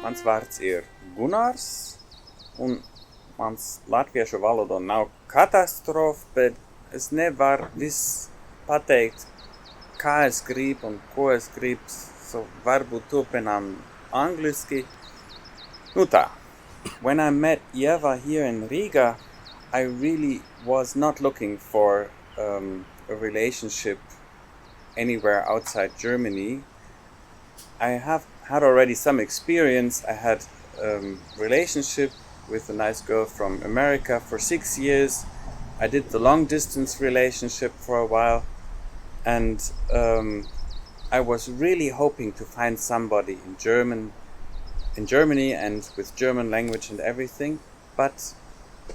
Mans vārds ir Gunārs, un mans latviešu valoda nav katastrofa, bet es nevaru viss pateikt, kā es gribu un ko es gribu, so varbūt turpinām angliski. Nu tā. When I met Eva here in Riga, I really was not looking for a relationship anywhere outside Germany. I have had already some experience. I had a relationship with a nice girl from America for 6 years. I did the long distance relationship for a while, and I was really hoping to find somebody in Germany and with German language and everything, but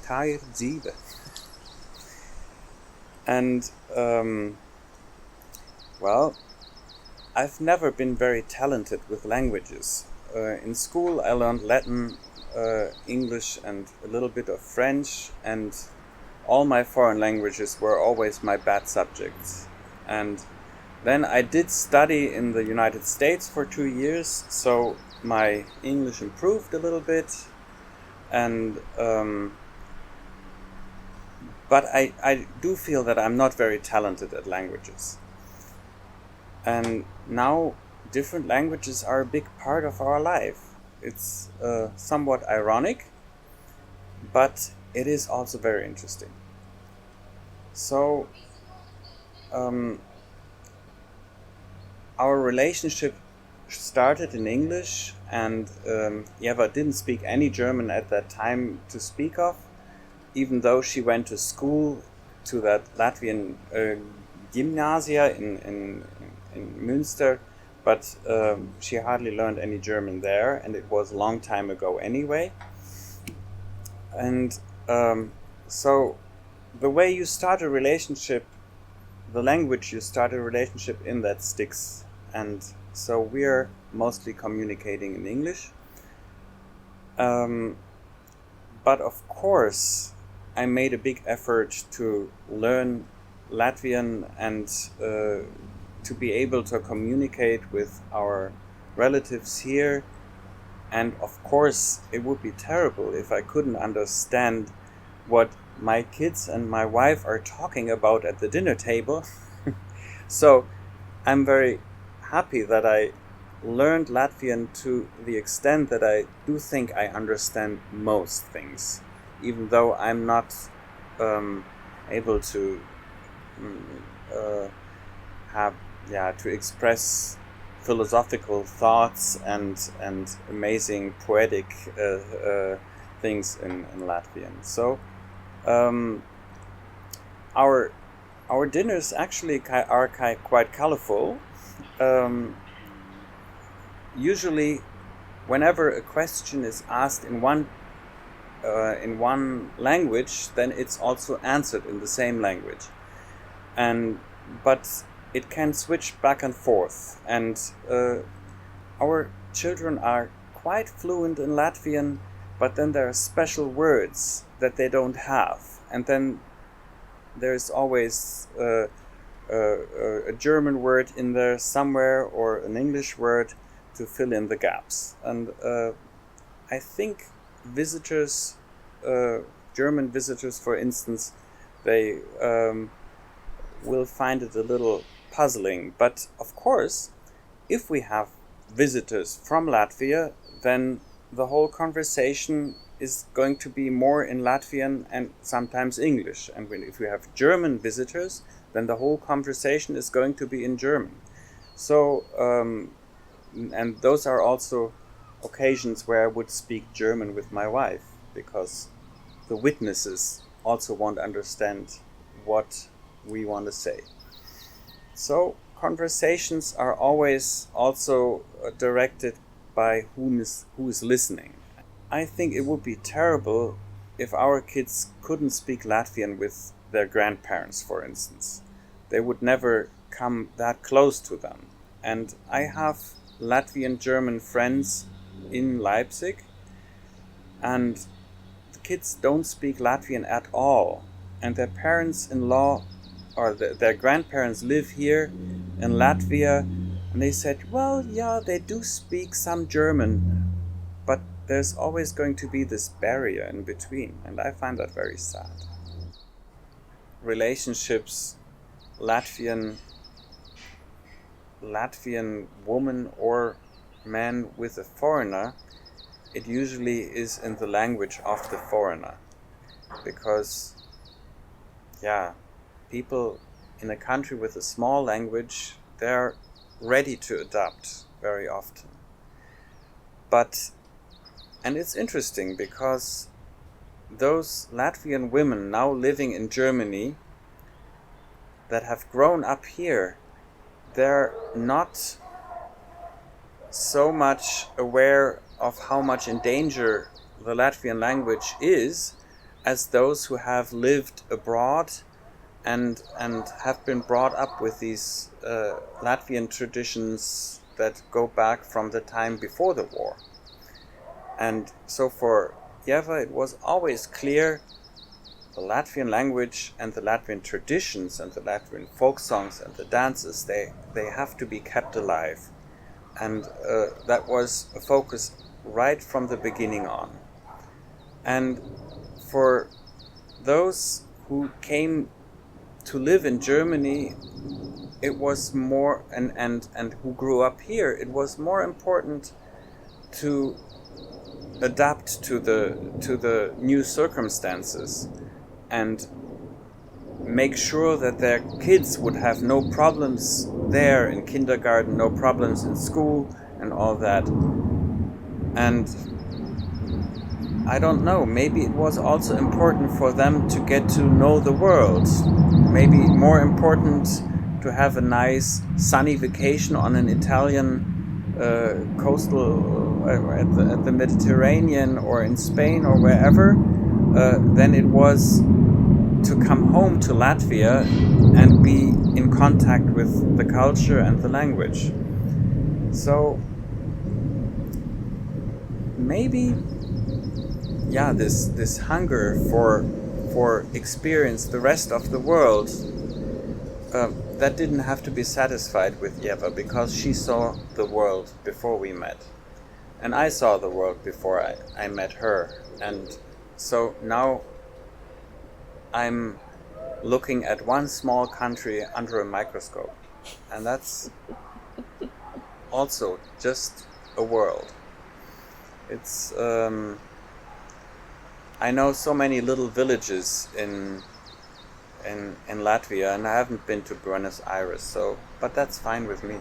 tā ir dzīve. And well, I've never been very talented with languages. In school I learned Latin, English and a little bit of French, and all my foreign languages were always my bad subjects. And then I did study in the United States for 2 years, so my English improved a little bit, and but I do feel that I'm not very talented at languages. And now different languages are a big part of our life. It's somewhat ironic, but it is also very interesting. So our relationship started in English, and Eva didn't speak any German at that time to speak of, even though she went to school, to that Latvian gymnasia in Münster, but she hardly learned any German there, and it was a long time ago anyway. And so the way you start a relationship, the language you start a relationship in, that sticks. And so we're mostly communicating in English. But of course, I made a big effort to learn Latvian and to be able to communicate with our relatives here. And of course, it would be terrible if I couldn't understand what my kids and my wife are talking about at the dinner table. So I'm very happy that I learned Latvian to the extent that I do think I understand most things, even though I'm not able to to express philosophical thoughts and amazing poetic things in Latvian. So our dinners actually are quite colorful. Usually, whenever a question is asked in one language, then it's also answered in the same language, but it can switch back and forth. And our children are quite fluent in Latvian, but then there are special words that they don't have, and then there's always a German word in there somewhere, or an English word to fill in the gaps. And I think visitors, German visitors for instance, they will find it a little puzzling. But of course, if we have visitors from Latvia, then the whole conversation is going to be more in Latvian and sometimes English. And if we have German visitors, then the whole conversation is going to be in German. So, and those are also occasions where I would speak German with my wife, because the witnesses also won't understand what we want to say. So conversations are always also directed by who is listening. I think it would be terrible if our kids couldn't speak Latvian with their grandparents, for instance. They would never come that close to them. And I have Latvian German friends in Leipzig, and the kids don't speak Latvian at all, and their parents-in-law or their grandparents live here in Latvia, and they said, well, yeah, they do speak some German, there's always going to be this barrier in between, and I find that very sad. Relationships, Latvian woman or man with a foreigner, it usually is in the language of the foreigner, because people in a country with a small language, they're ready to adapt very often. And it's interesting because those Latvian women now living in Germany that have grown up here, they're not so much aware of how much in danger the Latvian language is as those who have lived abroad and have been brought up with these Latvian traditions that go back from the time before the war. And so for Yeva, it was always clear the Latvian language and the Latvian traditions and the Latvian folk songs and the dances, they have to be kept alive. And that was a focus right from the beginning on. And for those who came to live in Germany, it was more, and who grew up here, it was more important to adapt to the new circumstances and make sure that their kids would have no problems there in kindergarten, no problems in school and all that. And I don't know, maybe it was also important for them to get to know the world. Maybe more important to have a nice sunny vacation on an Italian coastal at the Mediterranean or in Spain or wherever than it was to come home to Latvia and be in contact with the culture and the language. So maybe this hunger for experience the rest of the world, that didn't have to be satisfied with Yeva, because she saw the world before we met. And I saw the world before I met her. And so now I'm looking at one small country under a microscope. And that's also just a world. It's I know so many little villages in Latvia, and I haven't been to Buenos Aires, but that's fine with me.